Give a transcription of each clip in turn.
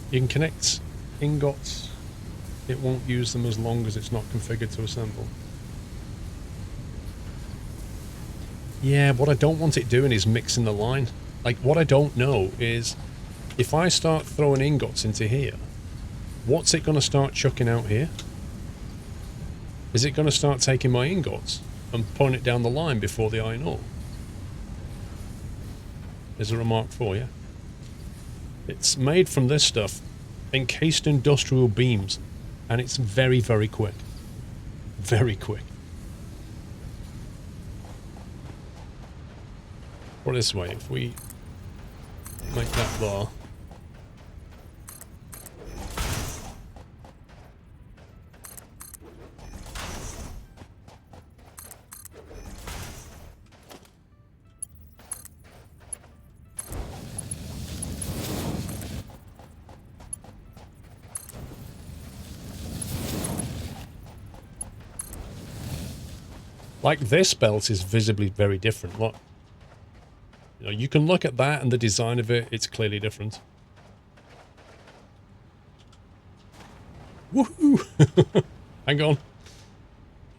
You can connect ingots. It won't use them as long as it's not configured to assemble. Yeah, what I don't want it doing is mixing the line. Like, what I don't know is, if I start throwing ingots into here, what's it going to start chucking out here? Is it going to start taking my ingots and pulling it down the line before the iron ore? Is there a Mark IV, yeah? It's made from this stuff, encased industrial beams, and it's very, very quick. Very quick. Put it this way, if we make that bar, like this belt is visibly very different. Look, you know, you can look at that and the design of it, it's clearly different. Woohoo! Hang on.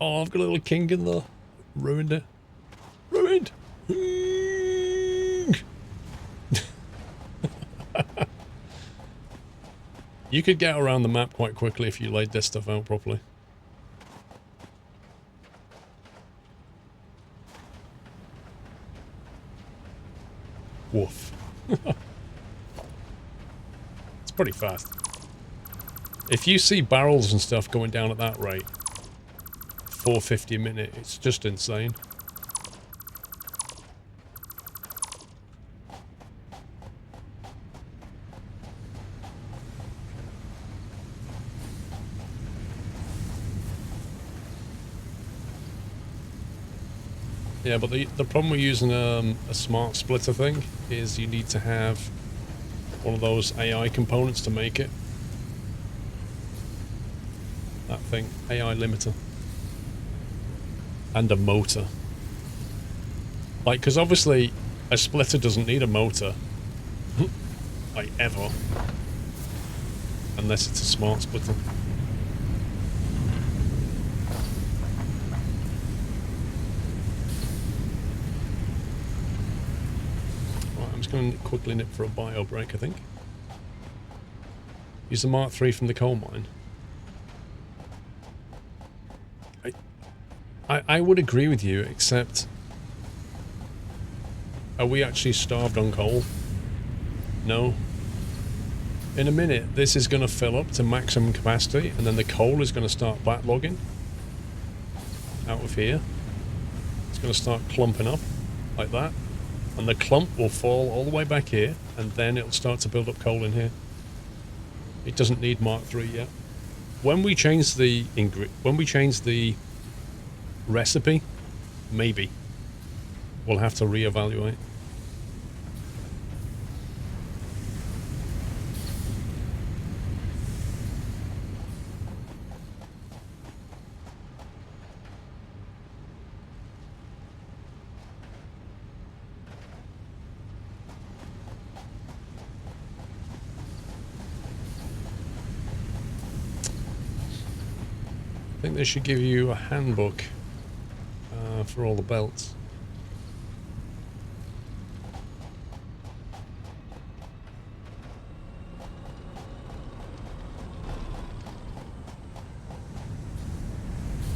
Oh, I've got a little king in there. Ruined it. Ruined! You could get around the map quite quickly if you laid this stuff out properly. Woof. It's pretty fast. If you see barrels and stuff going down at that rate, 450 a minute, it's just insane. Yeah, but the problem with using a smart splitter thing is you need to have one of those AI components to make it. That thing, AI limiter. And a motor. Like, because obviously a splitter doesn't need a motor. Like, ever. Unless it's a smart splitter. Going to quickly nip for a bio break, I think. Use the Mark III from the coal mine. I would agree with you, except are we actually starved on coal? No. In a minute, this is going to fill up to maximum capacity, and then the coal is going to start backlogging out of here. It's going to start clumping up like that. And the clump will fall all the way back here, and then it'll start to build up coal in here. It doesn't need Mark III yet. When we change the recipe, maybe we'll have to reevaluate. I think they should give you a handbook for all the belts.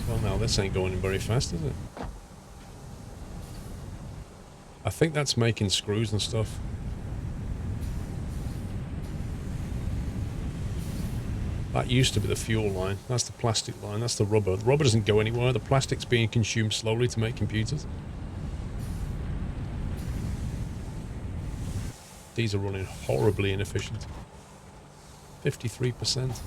Well, now this ain't going very fast, is it? I think that's making screws and stuff. That used to be the fuel line. That's the plastic line. That's the rubber. The rubber doesn't go anywhere. The plastic's being consumed slowly to make computers. These are running horribly inefficient. 53%.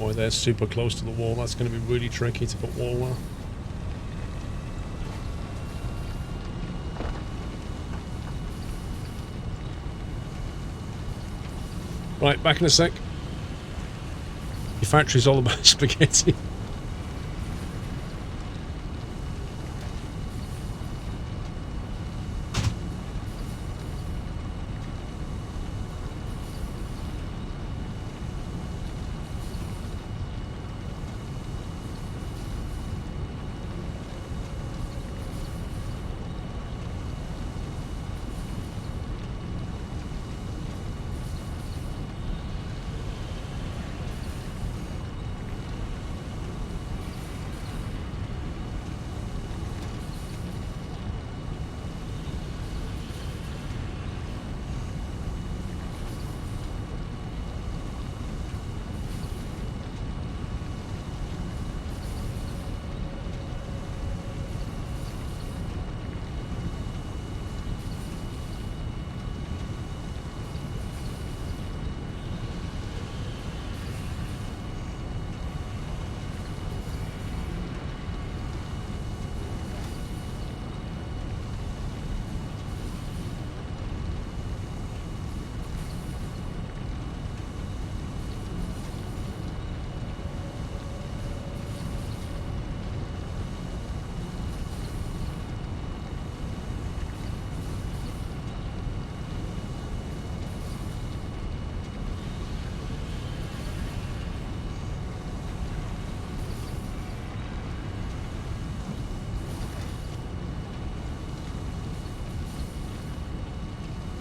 boy, they're super close to the wall. That's going to be really tricky to put wall there. Right, back in a sec. Your factory's all about spaghetti.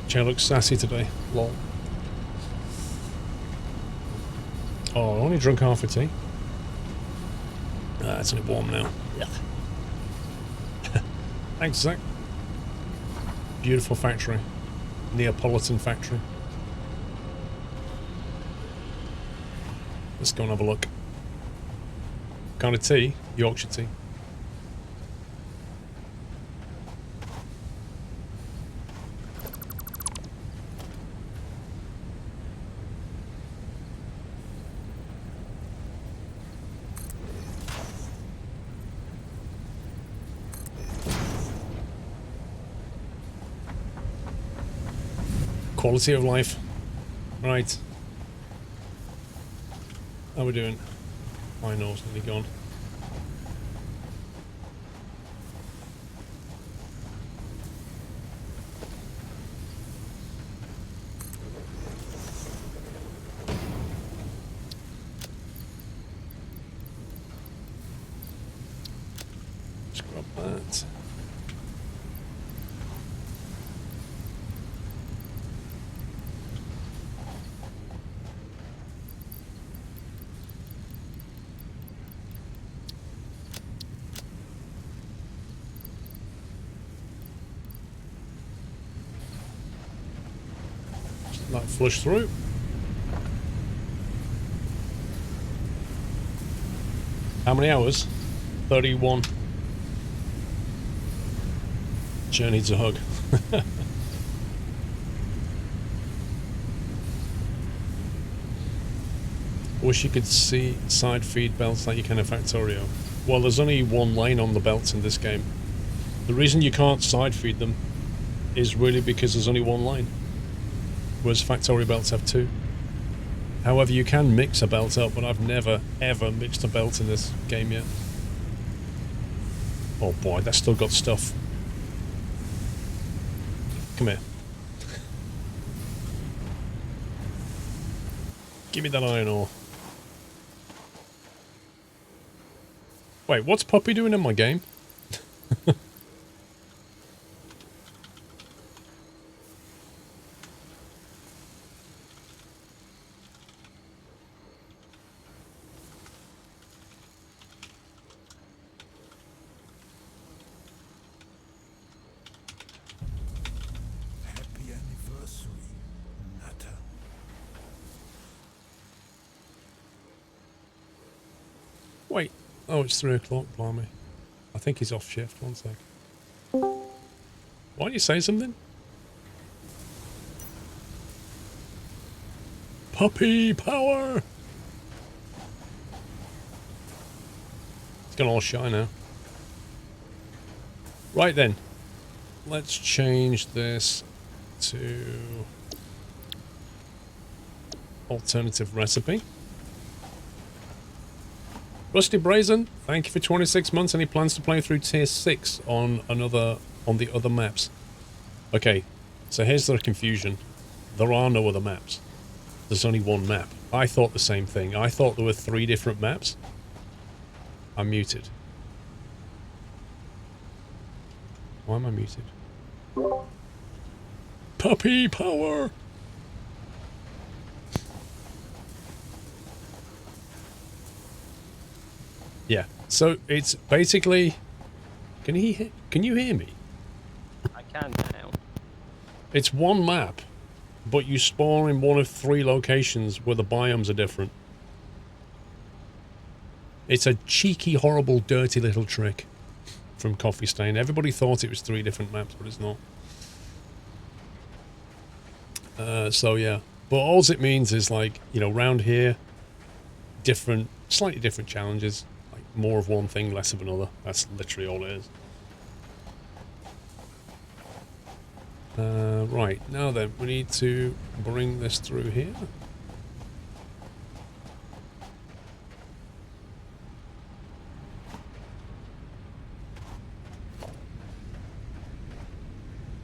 Chair looks sassy today. Lol. Oh, I only drunk half a tea. It's only warm now. Thanks, Zach. Beautiful factory. Neapolitan factory. Let's go and have a look. Kind of tea? Yorkshire tea. Quality of life. Right. How are we doing? My nose nearly gone. Scrub that. Let it flush through. How many hours? 31. Chair needs a hug. Wish you could see side feed belts like you can in Factorio. Well, there's only one line on the belts in this game. The reason you can't side feed them is really because there's only one line. Whereas Factorio belts have two. However, you can mix a belt up, but I've never, ever mixed a belt in this game yet. Oh boy, that's still got stuff. Come here. Give me that iron ore. Wait, what's Puppy doing in my game? Wait. Oh, it's 3 o'clock, blimey. I think he's off shift. One sec. Why don't you say something? Puppy power! Gone all shy now. Right then. Let's change this to alternative recipe. Rusty Brazen, thank you for 26 months. Any plans to play through tier 6 on the other maps? Okay, so here's the confusion. There are no other maps. There's only one map. I thought the same thing. I thought there were 3 different maps. I'm muted. Why am I muted? Puppy power! Yeah, so it's basically... Can you hear me? I can now. It's one map, but you spawn in one of 3 locations where the biomes are different. It's a cheeky, horrible, dirty little trick from Coffee Stain. Everybody thought it was 3 different maps, but it's not. So yeah, but all it means is, like, you know, round here, slightly different challenges, like more of one thing, less of another. That's literally all it is. Right, now then, we need to bring this through here.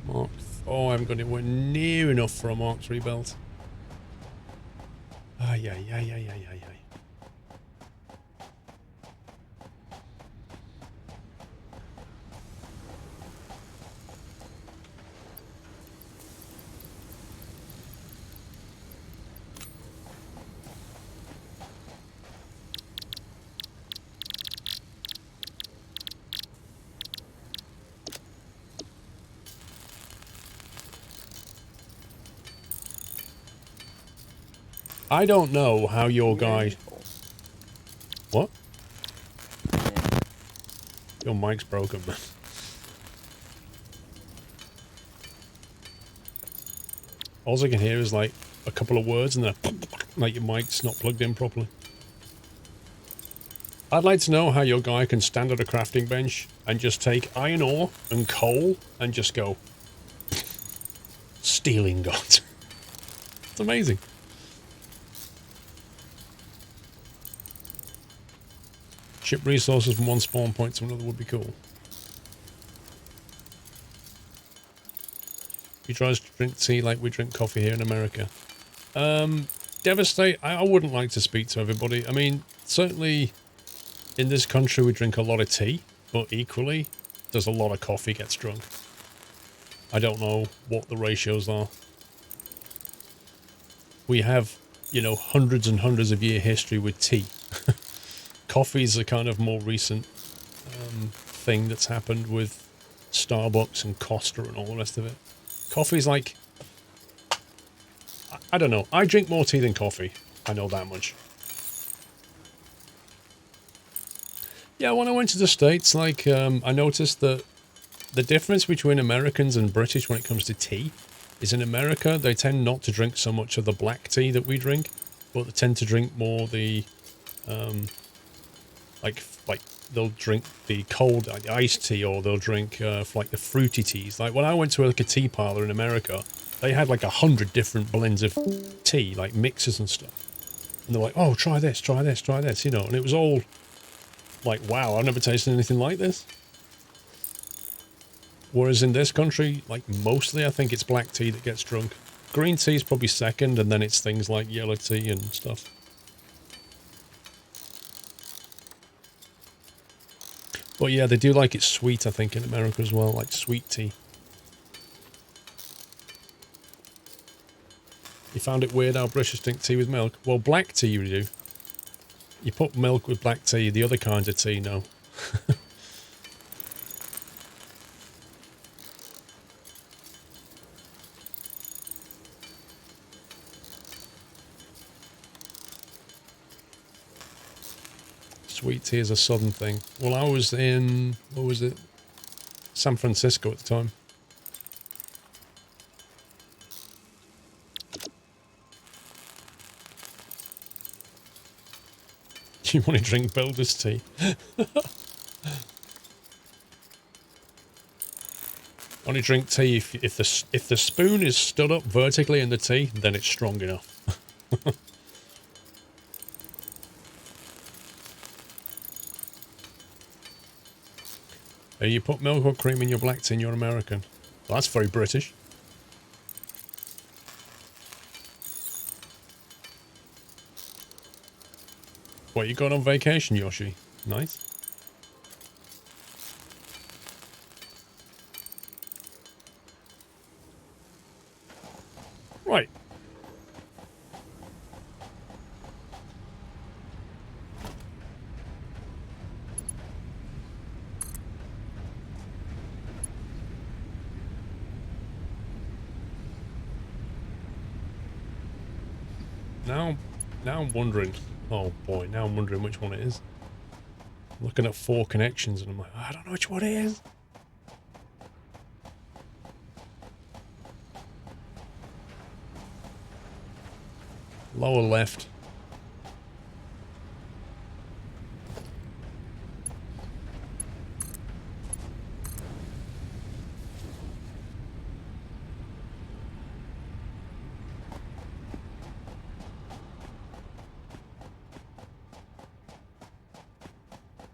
Mark. Oh, I haven't got anywhere near enough for a Mark 3 belt. Ay. I don't know how your guy... What? Yeah. Your mic's broken, man. All I can hear is like a couple of words and then like your mic's not plugged in properly. I'd like to know how your guy can stand at a crafting bench and just take iron ore and coal and just go stealing God. It's amazing. Ship resources from one spawn point to another would be cool. He tries to drink tea like we drink coffee here in America. Devastate, I wouldn't like to speak to everybody. I mean, certainly in this country we drink a lot of tea, but equally there's a lot of coffee gets drunk. I don't know what the ratios are. We have, you know, hundreds and hundreds of year history with tea. Coffee's a kind of more recent thing that's happened with Starbucks and Costa and all the rest of it. Coffee's like... I don't know. I drink more tea than coffee. I know that much. Yeah, when I went to the States, like, I noticed that the difference between Americans and British when it comes to tea is in America, they tend not to drink so much of the black tea that we drink, but they tend to drink more the... Like they'll drink the cold like iced tea, or they'll drink like the fruity teas. Like when I went to like a tea parlor in America, they had like 100 different blends of tea, like mixes and stuff. And they're like, "Oh, try this, try this, try this," you know. And it was all like, "Wow, I've never tasted anything like this." Whereas in this country, like mostly, I think it's black tea that gets drunk. Green tea is probably second, and then it's things like yellow tea and stuff. But yeah, they do like it sweet, I think, in America as well, like sweet tea. You found it weird how British drink tea with milk? Well, black tea you do. You put milk with black tea, the other kinds of tea, no. Sweet tea is a southern thing. Well, I was in, what was it? San Francisco at the time. You want to drink builder's tea? Only drink tea if the spoon is stood up vertically in the tea, then it's strong enough. You put milk or cream in your black tea, you're American. Well, that's very British. What, you got on vacation, Yoshi? Nice. Right. Now I'm wondering. Oh boy, now I'm wondering which one it is. I'm looking at 4 connections and I'm like, I don't know which one it is. Lower left.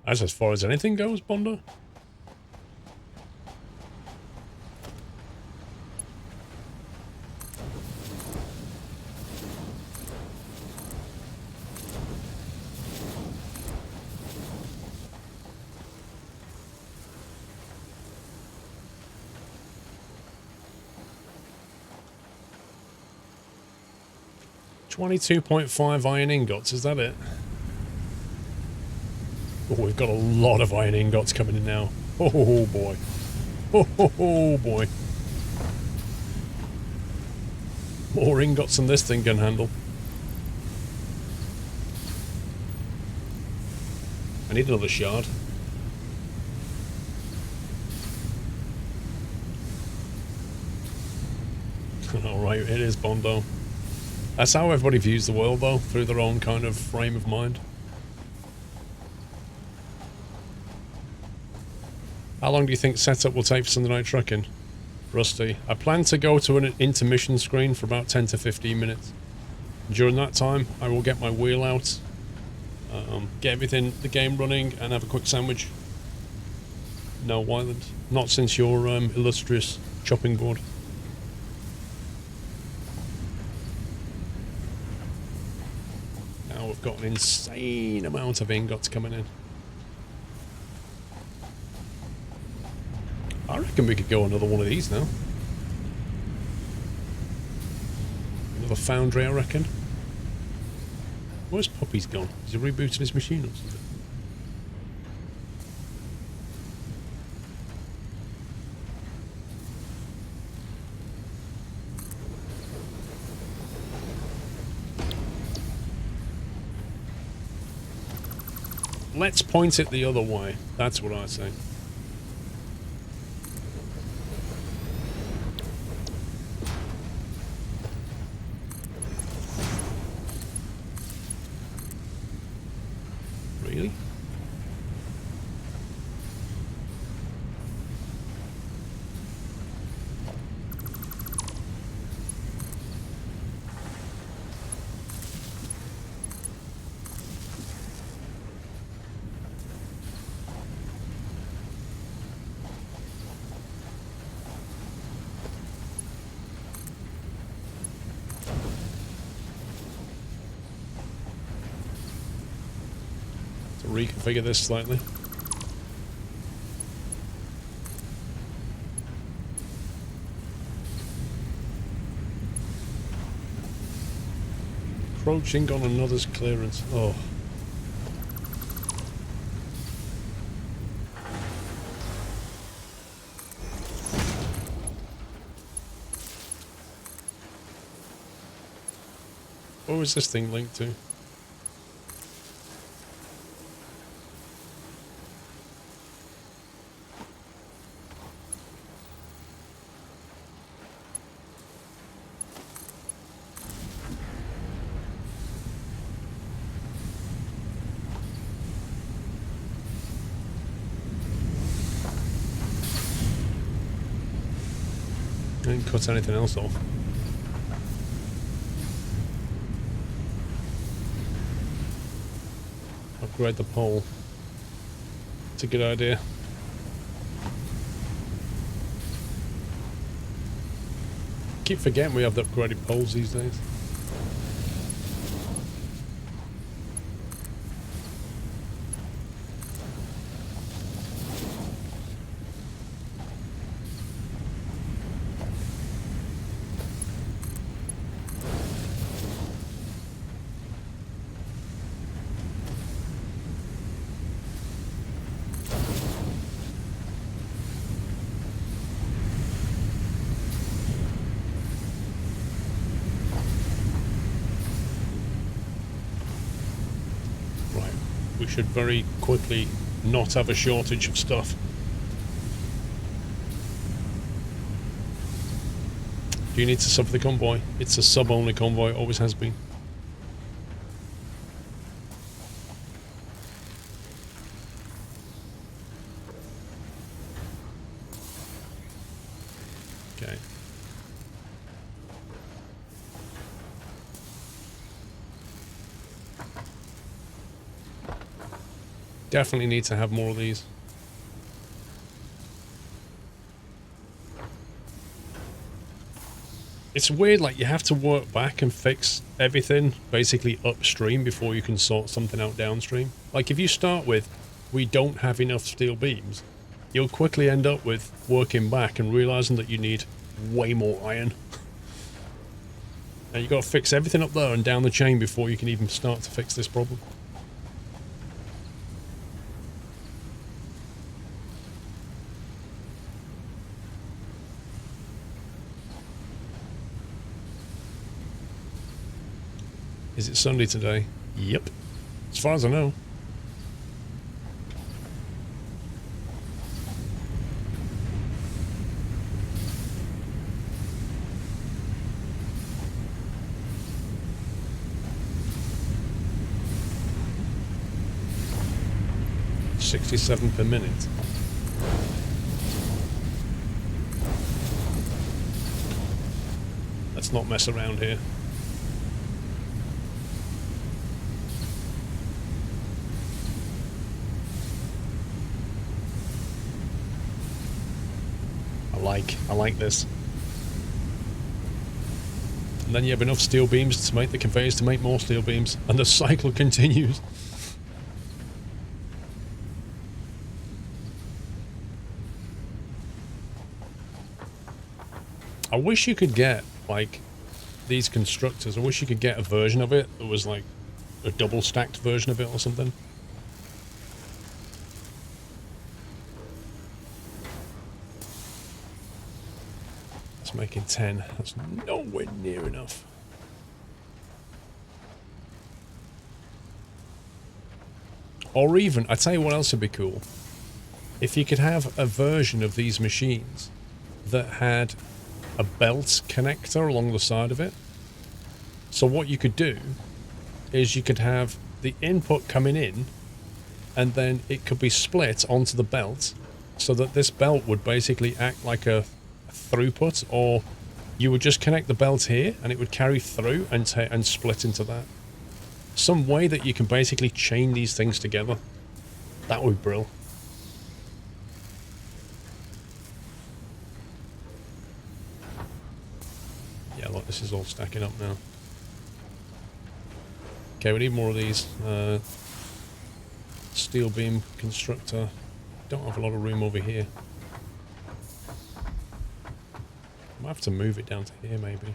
That's as far as anything goes, Bondo. .5 iron ingots, is that it? Oh, we've got a lot of iron ingots coming in now. Oh boy. Oh boy. More ingots than this thing can handle. I need another shard. Alright, it is Bondo. That's how everybody views the world, though, through their own kind of frame of mind. How long do you think setup will take for Sunday night trucking? Rusty. I plan to go to an intermission screen for about 10 to 15 minutes. During that time, I will get my wheel out, get everything, the game running, and have a quick sandwich. No, Wyland. Not since your illustrious chopping board. Now we've got an insane amount of ingots coming in. I reckon we could go another one of these now. Another foundry, I reckon. Where's Puppy's gone? Has he rebooted his machine or something? Let's point it the other way. That's what I say. Really? Reconfigure this slightly. Encroaching on another's clearance. Oh. What was this thing linked to? didn't cut anything else off. Upgrade the pole. It's a good idea. Keep forgetting we have the upgraded poles these days. We should very quickly not have a shortage of stuff. Do you need to sub for the convoy? It's a sub-only convoy, always has been. Okay. Definitely need to have more of these. It's weird, like you have to work back and fix everything basically upstream before you can sort something out downstream. Like if you start with, we don't have enough steel beams, you'll quickly end up with working back and realizing that you need way more iron. And you got to fix everything up there and down the chain before you can even start to fix this problem. Is it Sunday today? Yep. As far as I know. $67 per minute. Let's not mess around here. I like this. And then you have enough steel beams to make the conveyors to make more steel beams, and the cycle continues. I wish you could get, like, these constructors, I wish you could get a version of it that was like a double stacked version of it or something. Making 10. That's nowhere near enough. Or even, I tell you what else would be cool. If you could have a version of these machines that had a belt connector along the side of it. So what you could do is you could have the input coming in and then it could be split onto the belt so that this belt would basically act like a throughput, or you would just connect the belt here and it would carry through and split into that. Some way that you can basically chain these things together. That would be brilliant. Yeah, look, this is all stacking up now. Okay, we need more of these. Steel beam constructor. Don't have a lot of room over here. Might have to move it down to here, maybe.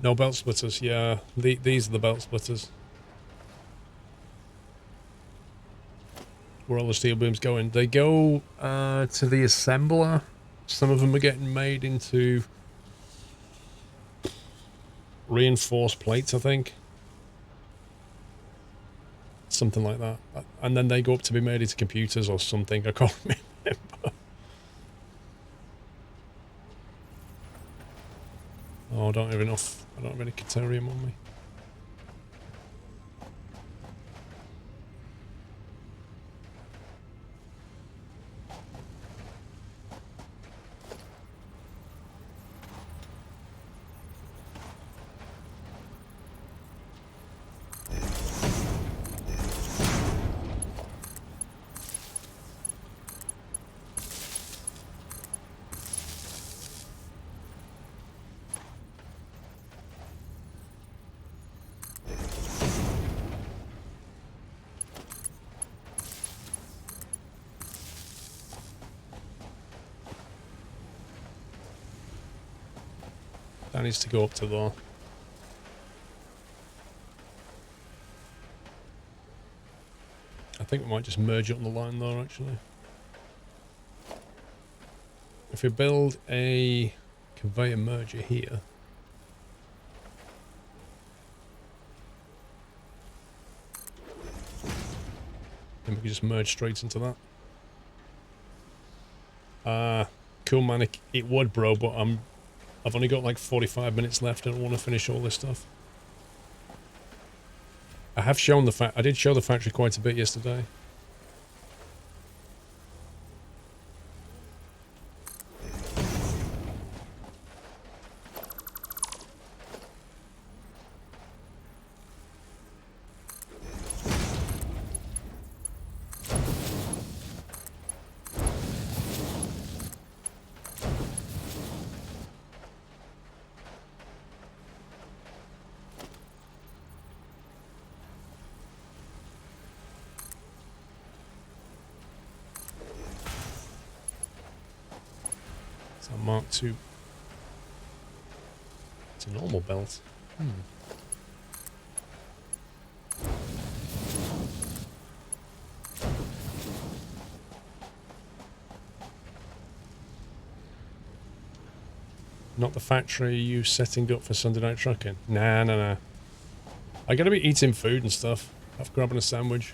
No belt splitters, yeah. These are the belt splitters. Where all the steel beams going. They go to the assembler. Some of them are getting made into reinforced plates, I think. Something like that. And then they go up to be made into computers or something. I can't remember. Oh, I don't have enough. I don't have any Caterium on me. That needs to go up to there. I think we might just merge it on the line there, actually. If we build a conveyor merger here, then we can just merge straight into that. Cool, man. It would, bro, but I've only got like 45 minutes left and I want to finish all this stuff. I have shown I did show the factory quite a bit yesterday. Mark II. It's a normal belt. Not the factory you setting up for Sunday night trucking. Nah. I gotta be eating food and stuff. I'm grabbing a sandwich.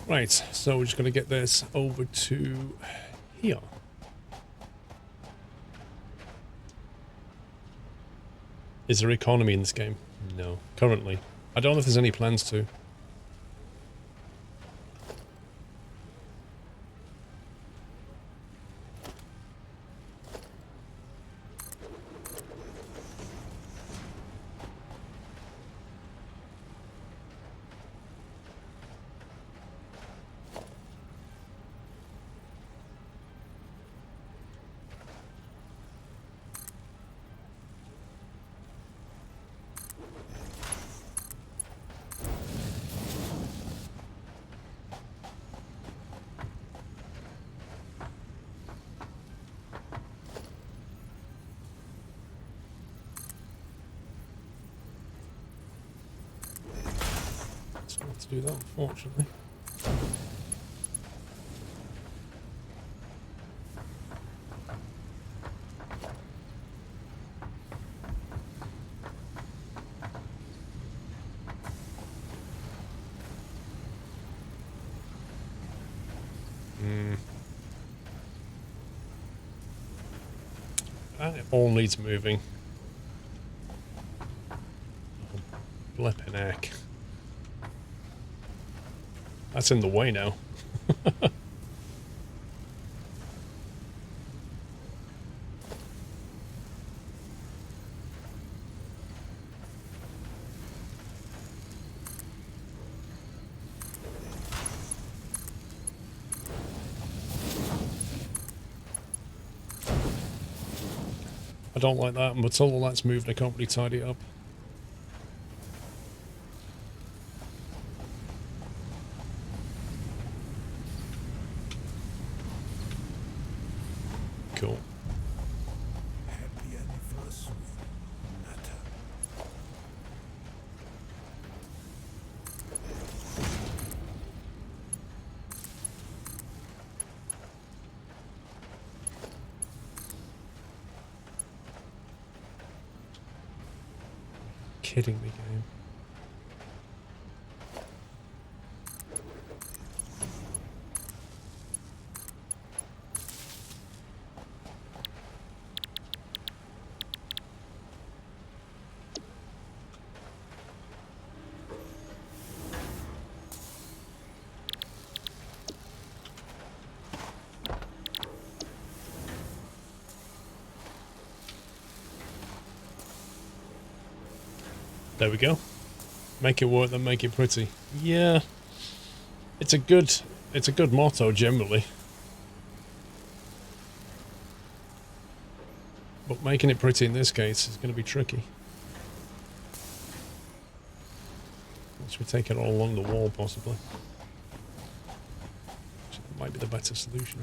Right, so we're just going to get this over to here. Is there economy in this game? No. Currently. I don't know if there's any plans to. To do that, unfortunately. It all needs moving. Oh, flippin' heck. That's in the way now. I don't like that, and until all that's moved, I can't really tidy it up. Cool. Happy anniversary, Nata. Kidding me, game. There we go. Make it work, then make it pretty. Yeah, it's a good motto generally, but making it pretty in this case is going to be tricky. Once we take it all along the wall, possibly. So that might be the better solution.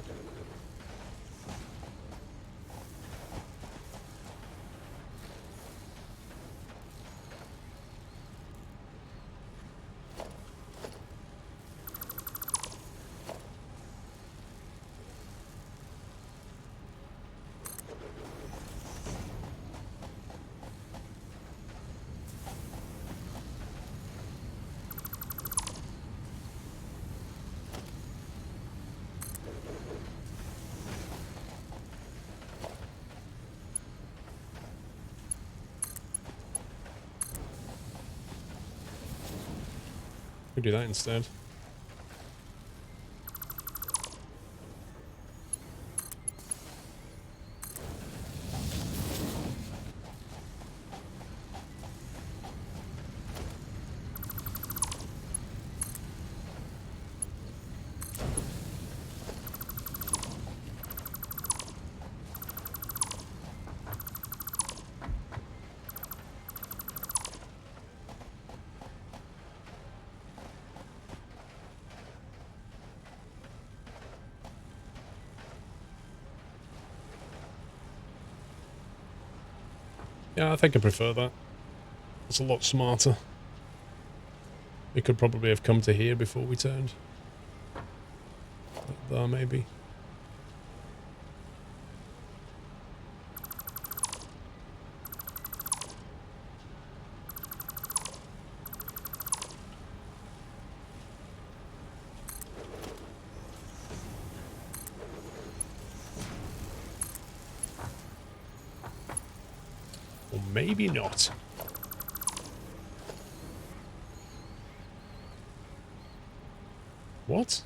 We do that instead. Yeah, I think I prefer that. It's a lot smarter. We could probably have come to here before we turned. There, maybe. Or maybe not. What?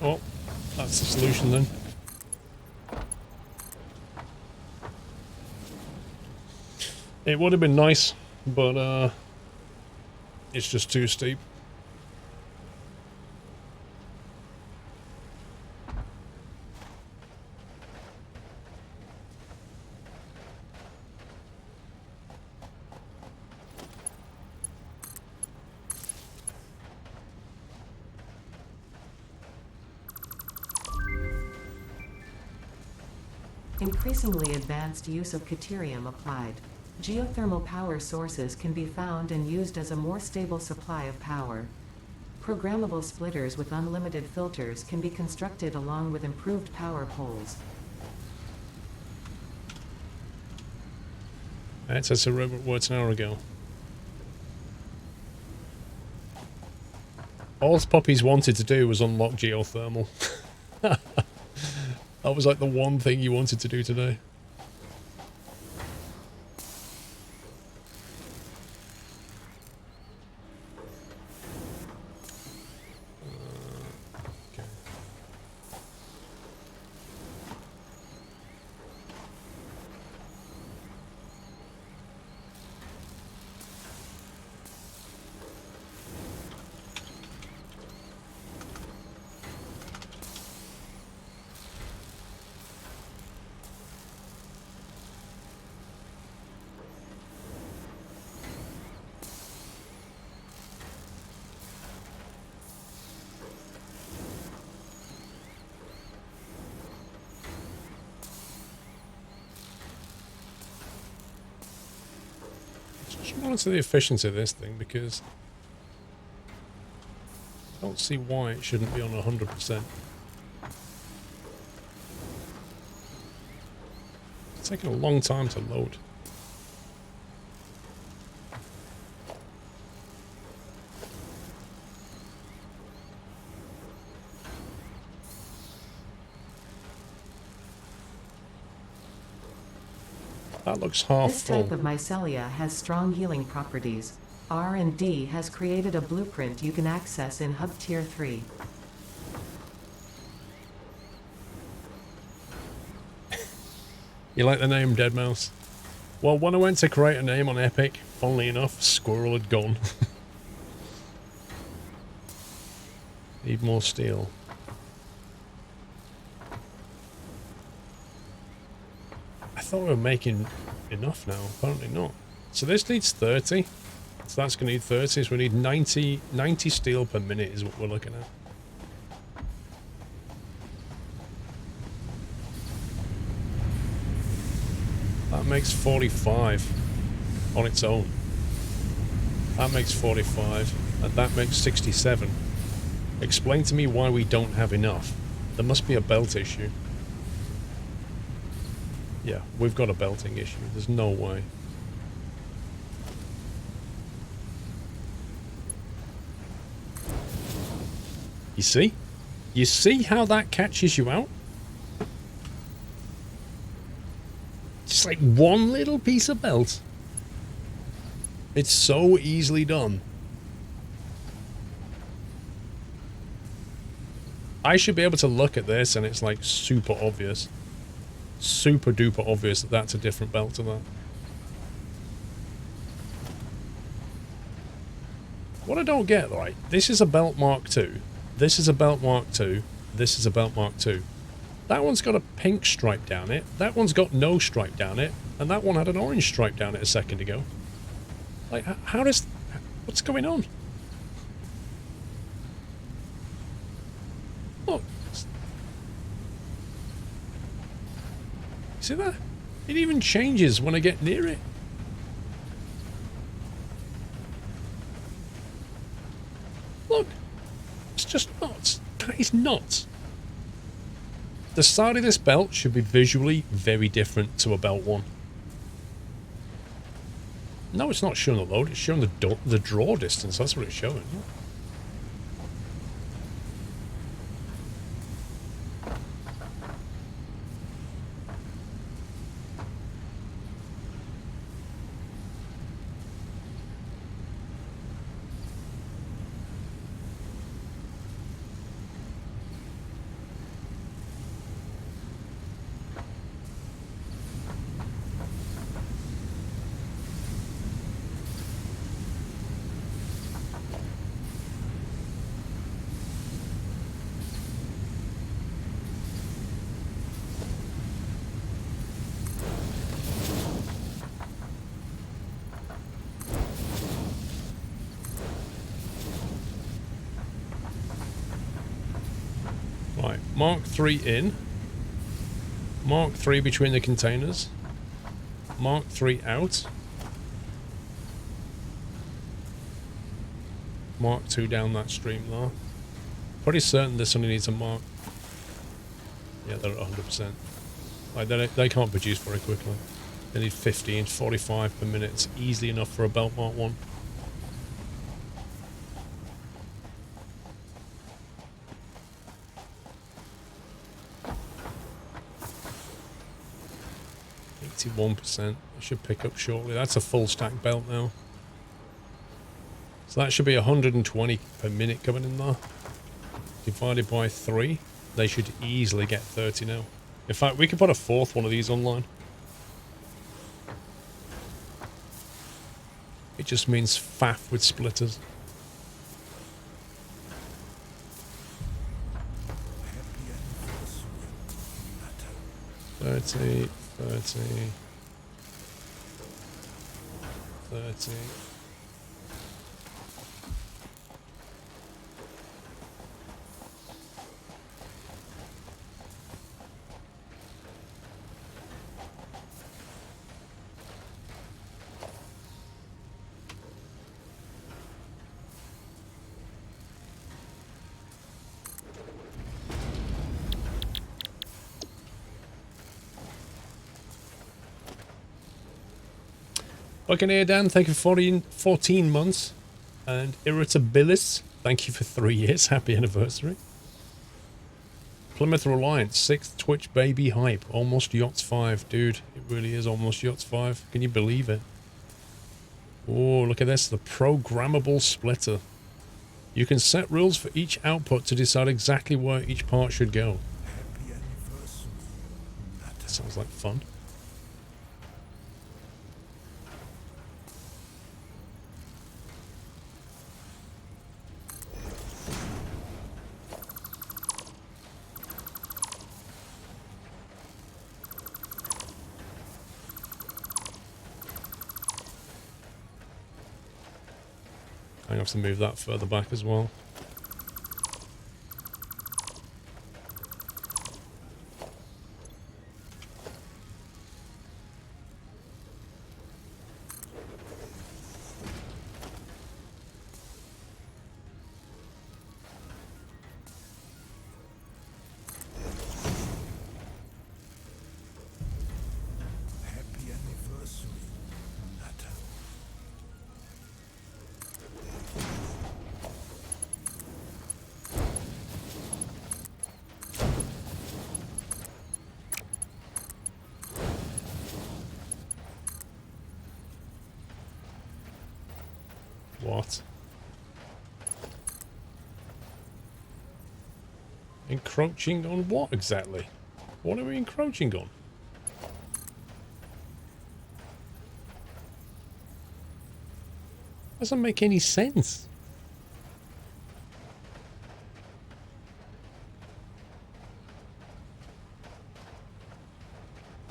Oh, that's the solution then. It would have been nice, but it's just too steep. Increasingly advanced use of deuterium applied. Geothermal power sources can be found and used as a more stable supply of power. Programmable splitters with unlimited filters can be constructed along with improved power poles. That's as a robot words an hour ago. All Poppies wanted to do was unlock geothermal. That was like the one thing you wanted to do today. Okay. Just monitor the efficiency of this thing because I don't see why it shouldn't be on 100%. It's taking a long time to load. That looks half This full. type of mycelia has strong healing properties. R&D has created a blueprint you can access in Hub Tier 3. You like the name Dead Mouse? Well, when I went to create a name on Epic, funnily enough, Squirrel had gone. Need more steel. I thought we were making enough now, apparently not. So this needs 30. So that's going to need 30, so we need 90 steel per minute is what we're looking at. That makes 45 on its own. That makes 45, and that makes 67. Explain to me why we don't have enough. There must be a belt issue. Yeah, we've got a belting issue. There's no way. You see? You see how that catches you out? Just like one little piece of belt. It's so easily done. I should be able to look at this and it's like super obvious. Super duper obvious that that's a different belt to that. What I don't get, right? This is a belt Mark II. This is a belt Mark II. This is a belt Mark II. That one's got a pink stripe down it. That one's got no stripe down it. And that one had an orange stripe down it a second ago. Like, how does... What's going on? Look. See that? It even changes when I get near it. Look. It's just nuts. That is nuts. The side of this belt should be visually very different to a belt one. No, it's not showing the load. It's showing the draw distance. That's what it's showing. 3 in. Mark 3 between the containers. Mark 3 out. Mark 2 down that stream there. Pretty certain this only needs a mark. Yeah, they're at 100%. Like, they can't produce very quickly. They need 15, 45 per minute. It's easily enough for a belt mark 1. %. I should pick up shortly. That's a full stack belt now. So that should be 120 per minute coming in there. Divided by 3. They should easily get 30 now. In fact, we could put a 4th one of these online. It just means faff with splitters. 30, 30, 30. Looking here, Dan, thank you for 14 months. And Irritabilis, thank you for 3 years. Happy anniversary. Plymouth Reliance, 6th Twitch baby hype. Almost Yachts 5. Dude, it really is almost Yachts 5. Can you believe it? Oh, look at this. The programmable splitter. You can set rules for each output to decide exactly where each part should go. Happy anniversary, Natalie. Sounds like fun. I have to move that further back as well. Happy anniversary, Natalie. What? Encroaching on what exactly? What are we encroaching on? Doesn't make any sense.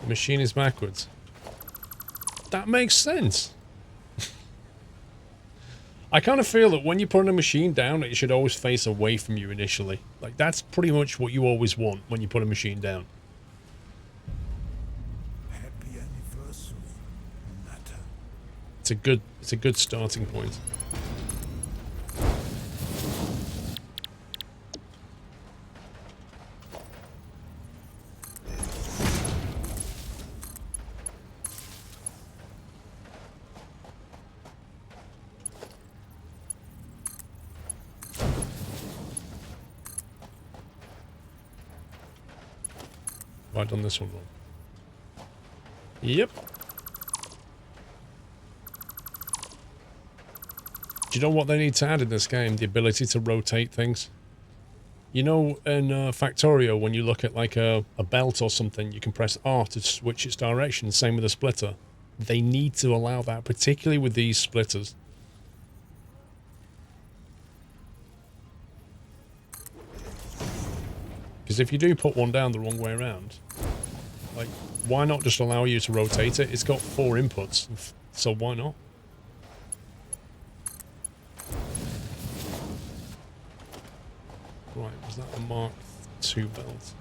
The machine is backwards. That makes sense. I kind of feel that when you put a machine down, it should always face away from you initially. Like, that's pretty much what you always want when you put a machine down. Happy anniversary, Natalie. It's a good starting point. Have I done this one wrong? Yep. Do you know what they need to add in this game? The ability to rotate things. You know, in Factorio, when you look at like a belt or something, you can press R to switch its direction. Same with a splitter. They need to allow that, particularly with these splitters. Because if you do put one down the wrong way around, like, why not just allow you to rotate it? It's got 4 inputs, so why not? Right, was that a Mark II belt?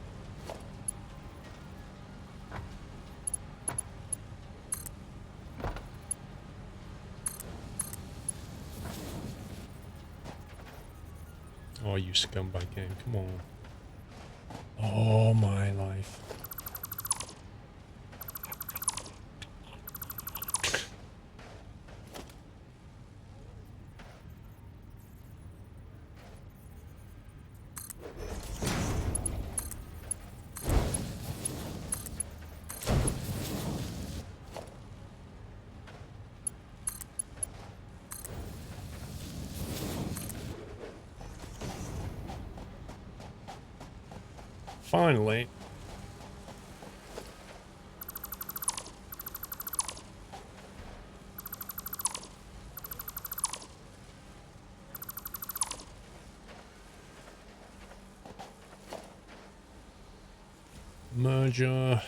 Oh, you scumbag game, come on. Oh, my life. Finally. Merger.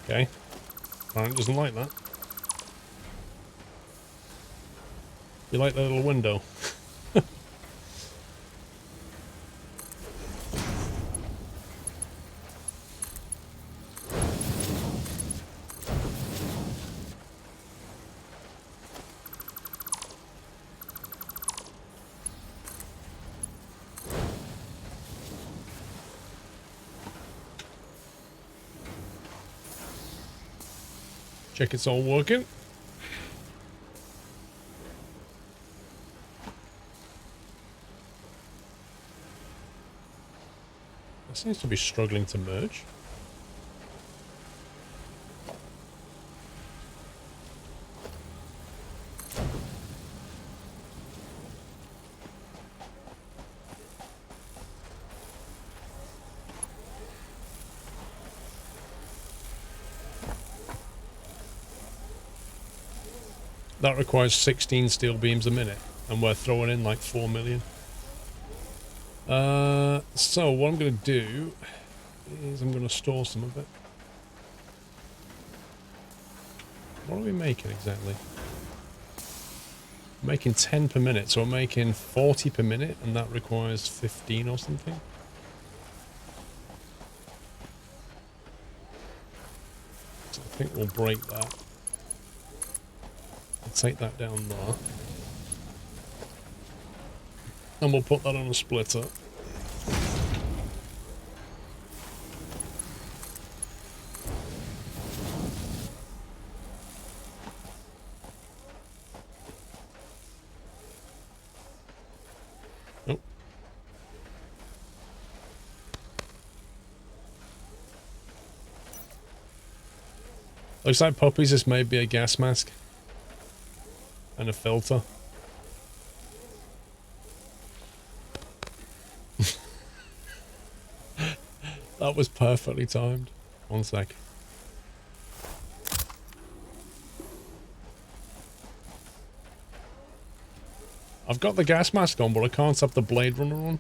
Okay. Apparently doesn't like that. You like that little window? Check it's all working. It seems to be struggling to merge. That requires 16 steel beams a minute, and we're throwing in like 4 million. So what I'm going to do is I'm going to store some of it. What are we making exactly? We're making 10 per minute, so we're making 40 per minute, and that requires 15 or something. So I think we'll break that. Take that down there. And we'll put that on a splitter. Oh. Looks like puppies, this may be a gas mask. And a filter. That was perfectly timed. One sec. I've got the gas mask on, but I can't have the Blade Runner on.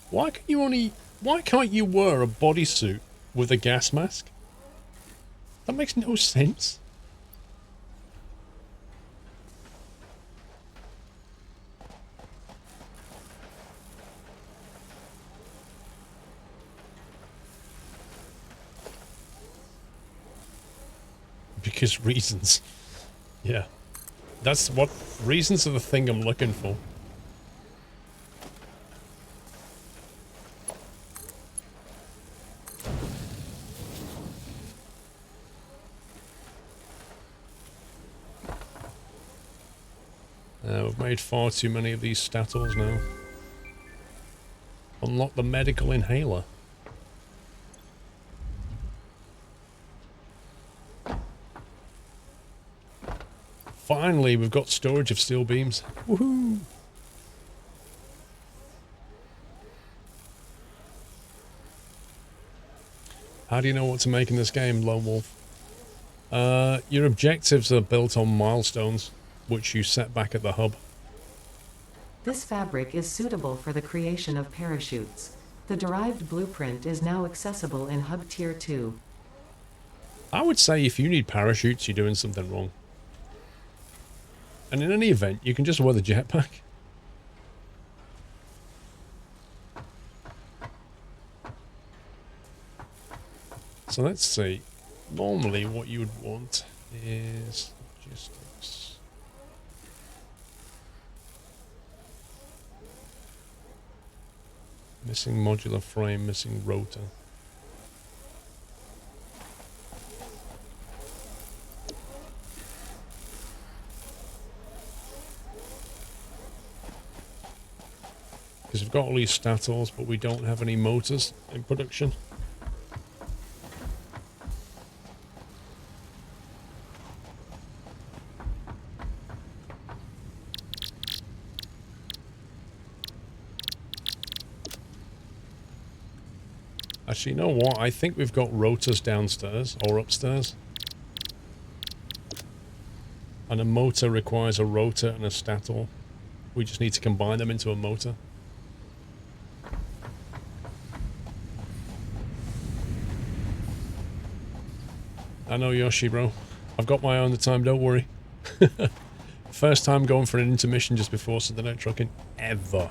Why can't you wear a bodysuit with a gas mask? That makes no sense. Because reasons. Yeah. That's what reasons are the thing I'm looking for. We've made far too many of these statals now. Unlock the medical inhaler. Finally, we've got storage of steel beams. Woohoo! How do you know what to make in this game, Lone Wolf? Your objectives are built on milestones, which you set back at the hub. This fabric is suitable for the creation of parachutes. The derived blueprint is now accessible in Hub Tier 2. I would say if you need parachutes, you're doing something wrong. And in any event, you can just wear the jetpack. So let's see. Normally what you would want is logistics. Missing modular frame, missing rotor. Because we've got all these statals, but we don't have any motors in production. Actually, you know what? I think we've got rotors downstairs or upstairs. And a motor requires a rotor and a stator. We just need to combine them into a motor. I know Yoshi, bro. I've got my own the time, don't worry. First time going for an intermission just before Sunday Night Trucking ever.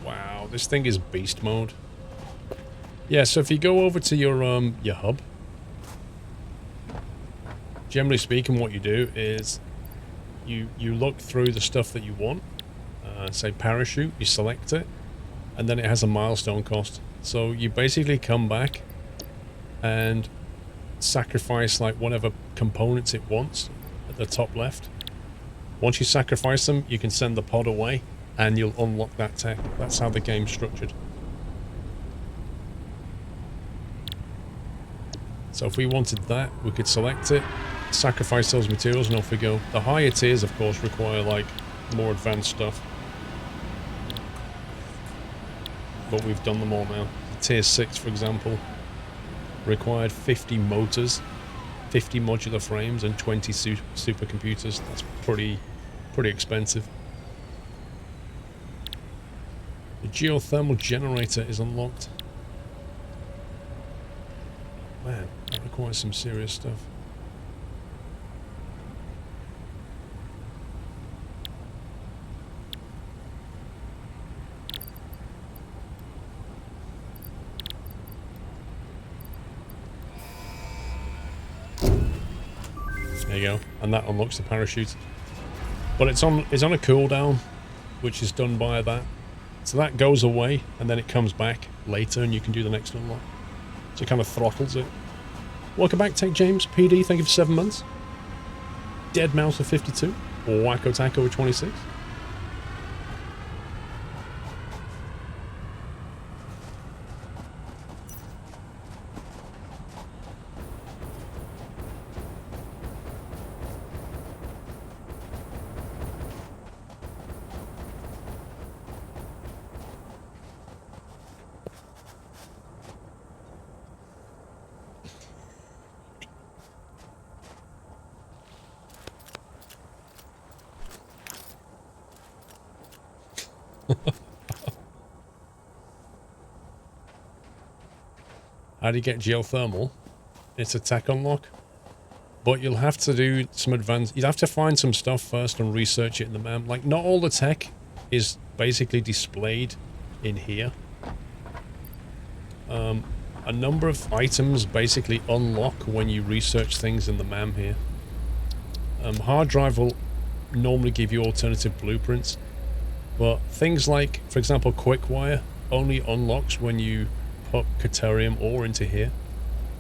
Wow, this thing is beast mode. Yeah, so if you go over to your hub, generally speaking, what you do is you look through the stuff that you want. Say parachute, you select it, and then it has a milestone cost. So you basically come back and sacrifice like whatever components it wants at the top left. Once you sacrifice them, you can send the pod away and you'll unlock that tech. That's how the game's structured. So if we wanted that, we could select it, sacrifice those materials, and off we go. The higher tiers, of course, require like more advanced stuff. But we've done them all now. Tier 6, for example, required 50 motors, 50 modular frames, and 20 supercomputers. That's pretty expensive. The geothermal generator is unlocked. Man, that requires some serious stuff. There you go, and that unlocks the parachute. But it's on a cooldown, which is done by that. So that goes away, and then it comes back later, and you can do the next unlock. So it kind of throttles it. Welcome back, Tech James. PD, thank you for 7 months. Dead Mouse for 52. Or Wacko Taco with 26. How do you get geothermal? It's a tech unlock. But you'll have to do some advanced... You'd have to find some stuff first and research it in the map. Like, not all the tech is basically displayed in here. A number of items basically unlock when you research things in the MAM here. Hard drive will normally give you alternative blueprints. But things like, for example, Quickwire only unlocks when you put Caterium ore into here.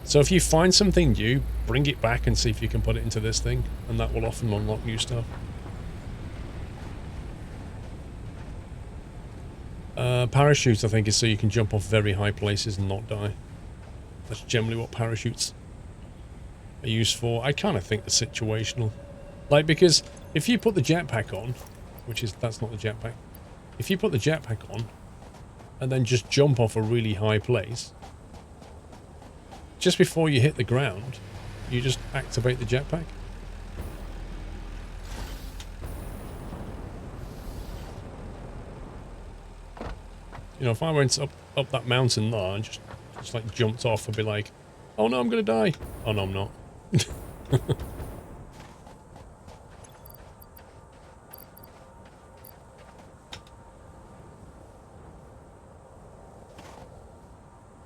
So if you find something new, bring it back and see if you can put it into this thing, and that will often unlock new stuff. Parachutes, I think, is so you can jump off very high places and not die. That's generally what parachutes are used for. I kind of think they're situational. Like, because if you put the jetpack on, that's not the jetpack. If you put the jetpack on, and then just jump off a really high place, just before you hit the ground, you just activate the jetpack. You know, if I went up that mountain there and just like jumped off, I'd be like, oh no, I'm gonna die. Oh no, I'm not.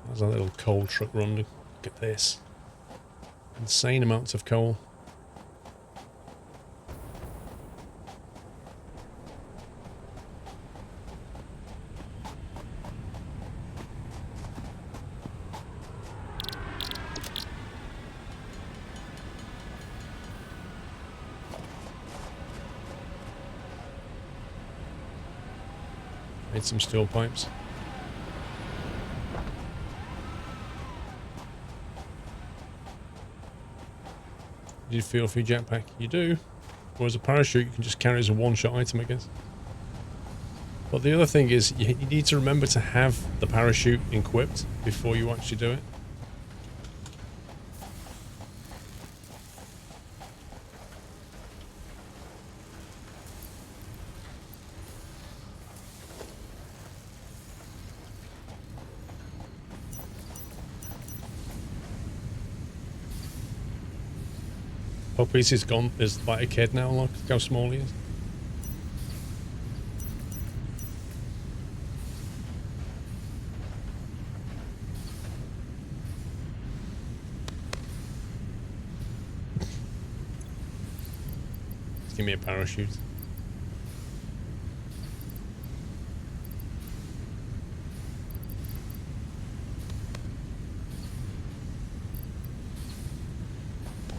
There's a little coal truck run. Look at this. Insane amounts of coal. Made some steel pipes. Do you feel for your jetpack? You do. Whereas a parachute, you can just carry as a one-shot item, I guess. But the other thing is, you need to remember to have the parachute equipped before you actually do it. Puppies is gone. Is like a kid now. Look how small he is. Just give me a parachute.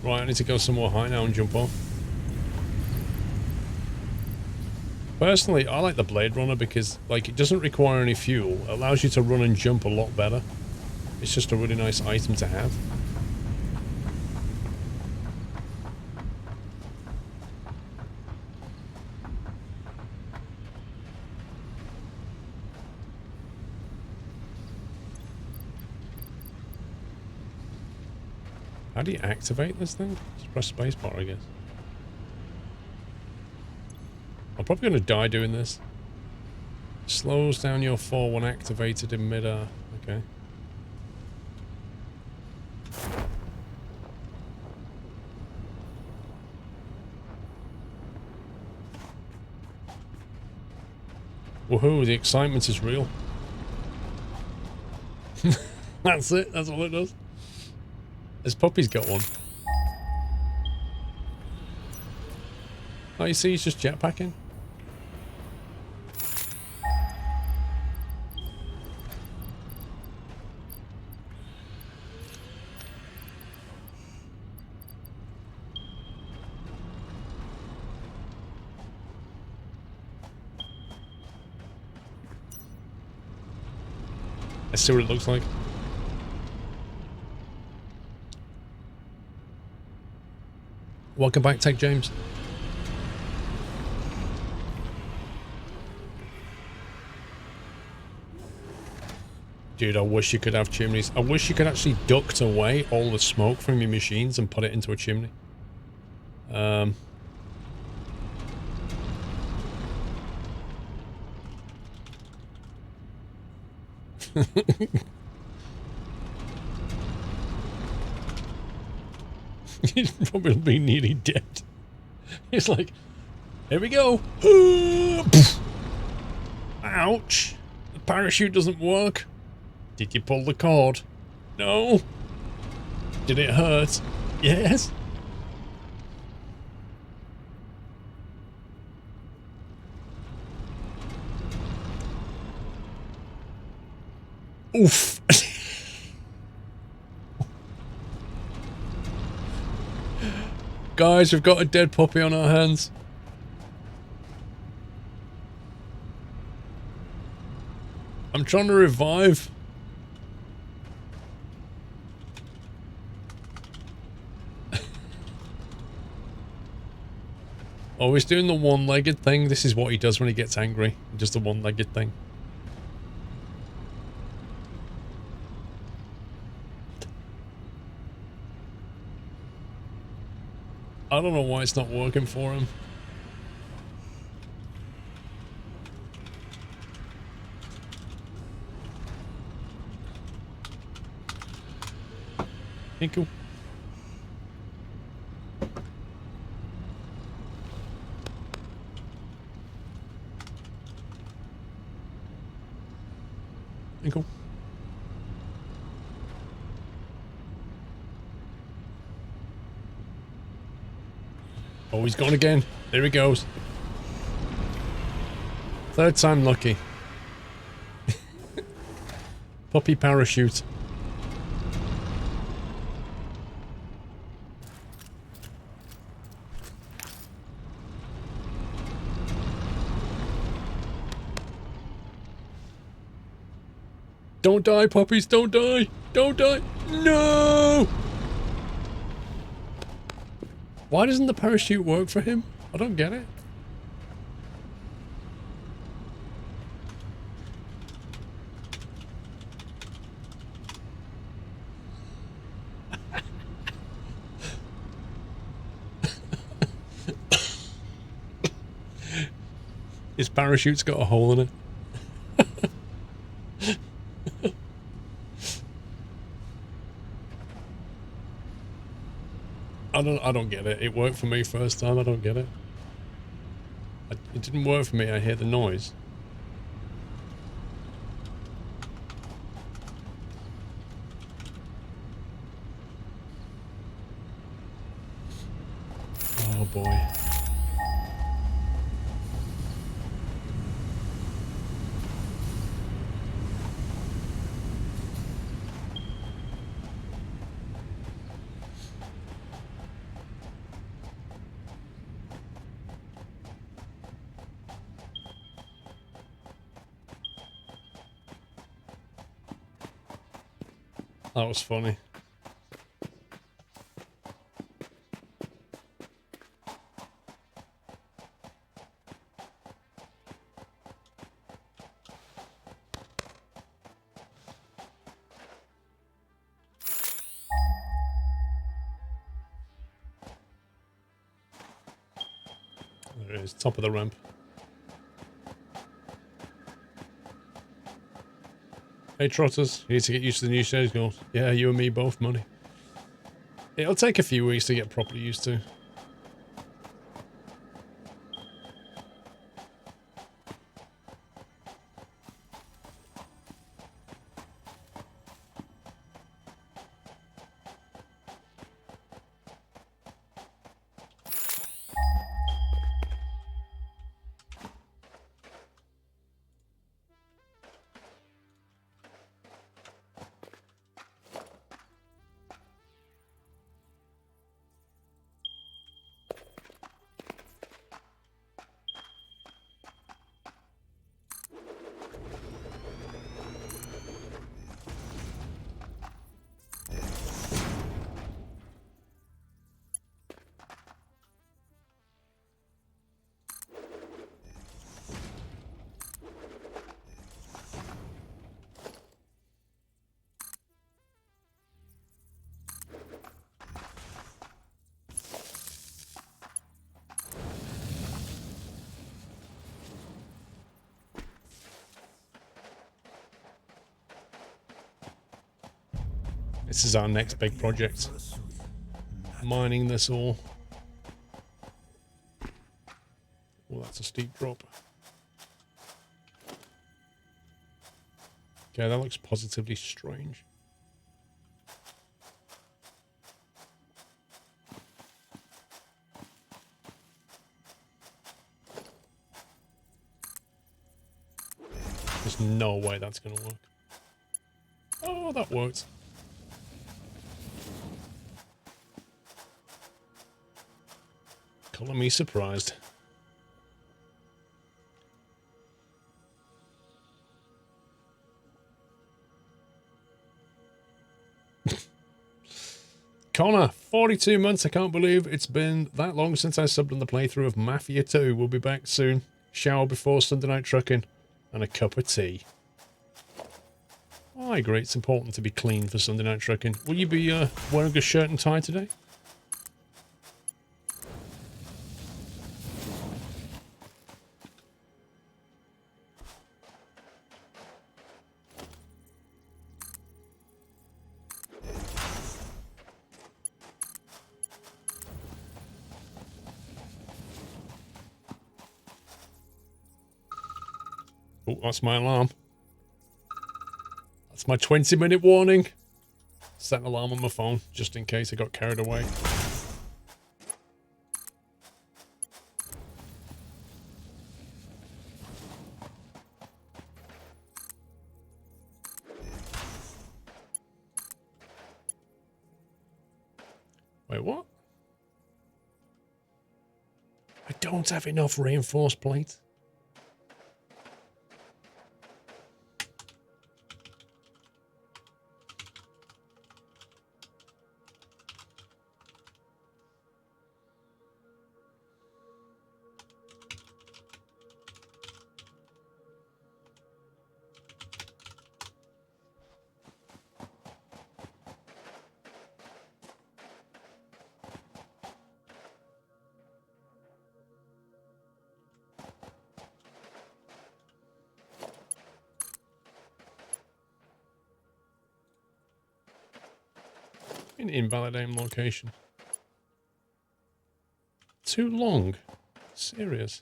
Right, I need to go somewhere high now and jump off. Personally, I like the Blade Runner because, like, it doesn't require any fuel. It allows you to run and jump a lot better. It's just a really nice item to have. How do you activate this thing? Just press spacebar, I guess. I'm probably going to die doing this. Slows down your fall when activated in mid-air. Okay. Woohoo, the excitement is real. That's it, that's all it does. This puppy's got one. Oh, you see, he's just jetpacking. Let's see what it looks like. Welcome back, Tech James. Dude, I wish you could have chimneys. I wish you could actually duct away all the smoke from your machines and put it into a chimney. He's probably be nearly dead. He's like, here we go. Ouch. The parachute doesn't work. Did you pull the cord? No. Did it hurt? Yes. Oof. Guys, we've got a dead puppy on our hands. I'm trying to revive. Oh, he's doing the one-legged thing. This is what he does when he gets angry. Just the one-legged thing. I don't know why it's not working for him. Thank you. Thank you. Oh, he's gone again. There he goes. Third time lucky. Puppy parachute. Don't die, puppies, don't die! Don't die! No! Why doesn't the parachute work for him? I don't get it. His parachute's got a hole in it. I don't get it. It worked for me first time. I don't get it. It didn't work for me. I hear the noise. Oh boy. That was funny. There it is, top of the ramp. Hey Trotters, you need to get used to the new stage goals. Yeah, you and me both, money. It'll take a few weeks to get properly used to. This is our next big project. Mining this all. Oh, that's a steep drop. Okay, that looks positively strange. There's no way that's going to work. Oh, that worked. Colour me surprised. Connor, 42 months. I can't believe it's been that long since I subbed on the playthrough of Mafia 2. We'll be back soon. Shower before Sunday night trucking and a cup of tea. I agree. It's important to be clean for Sunday night trucking. Will you be wearing a shirt and tie today? Oh, that's my alarm. That's my 20-minute warning. Set an alarm on my phone, just in case I got carried away. Wait, what? I don't have enough reinforced plate. An invalid aim location. too long. Serious.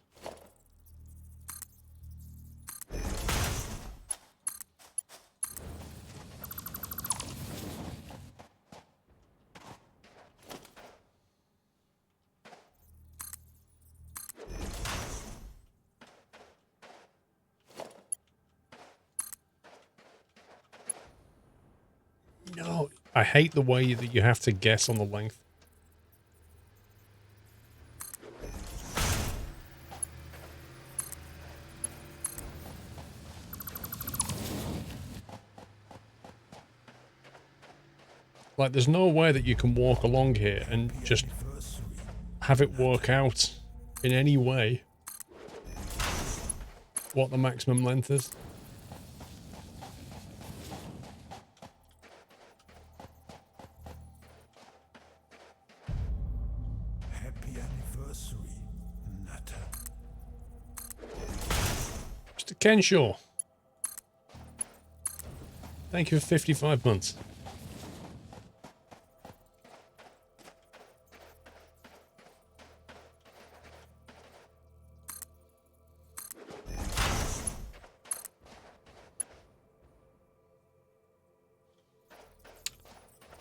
No, I hate the way that you have to guess on the length. Like, there's no way that you can walk along here and just have it work out in any way what the maximum length is. Happy anniversary, Nutter. Mr. Kenshaw. Thank you for 55 months.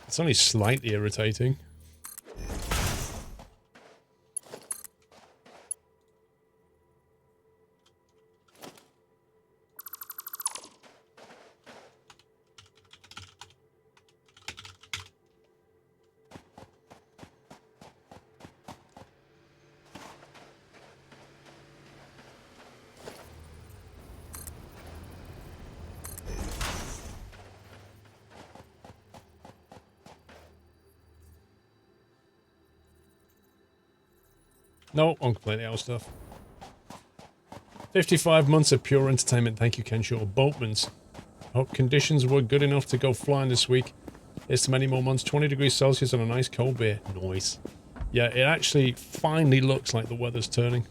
It's only slightly irritating. No, I'm completely out of stuff. 55 months of pure entertainment. Thank you, Kenshaw. Boatman's. Hope conditions were good enough to go flying this week. Here's to many more months. 20 degrees Celsius on a nice cold beer. Nice. Yeah, it actually finally looks like the weather's turning.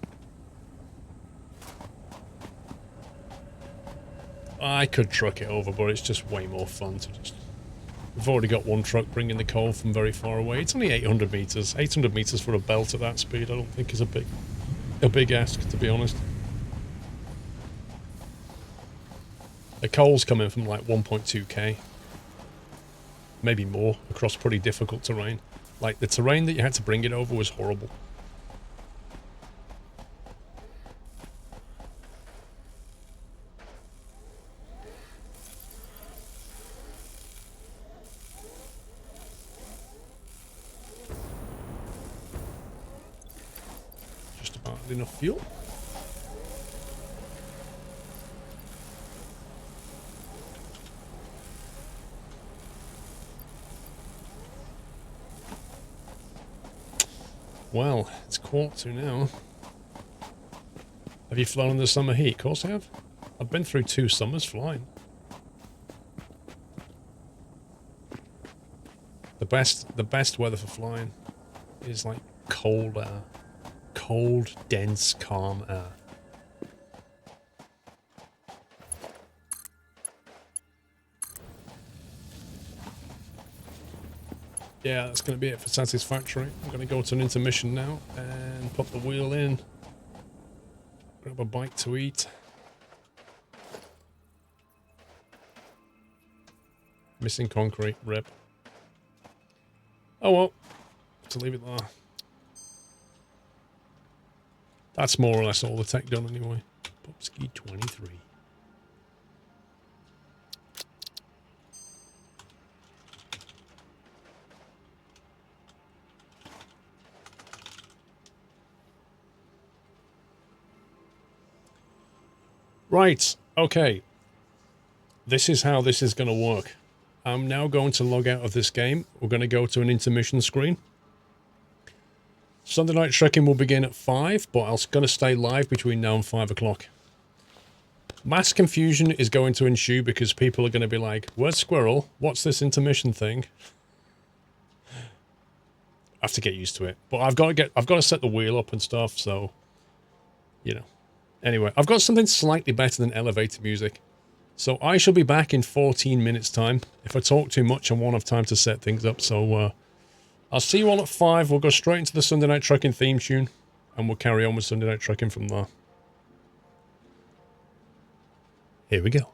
I could truck it over, but it's just way more fun to just... We've already got one truck bringing the coal from very far away. It's only 800 meters. 800 meters for a belt at that speed, I don't think is a big ask, to be honest. The coal's coming from like 1.2k. Maybe more, across pretty difficult terrain. Like, the terrain that you had to bring it over was horrible. Enough fuel. Well, it's 1:45 now. Have you flown in the summer heat? Of course I have. I've been through 2 summers flying. The best weather for flying is like cold air. Cold, dense, calm air. Yeah, that's going to be it for Satisfactory. I'm going to go to an intermission now and put the wheel in. Grab a bite to eat. Missing concrete, rip. Oh well, have to leave it there. That's more or less all the tech done anyway. Popski 23. Right, okay. This is how this is going to work. I'm now going to log out of this game. We're going to go to an intermission screen. Sunday night trekking will begin at 5, but I'm going to stay live between now and 5 o'clock. Mass confusion is going to ensue because people are going to be like, where's Squirrel? What's this intermission thing? I have to get used to it. But I've got to set the wheel up and stuff, so, you know. Anyway, I've got something slightly better than elevator music. So I shall be back in 14 minutes time. If I talk too much, I won't have time to set things up, so I'll see you all at 5. We'll go straight into the Sunday night trekking theme tune. and we'll carry on with Sunday night trekking from there. Here we go.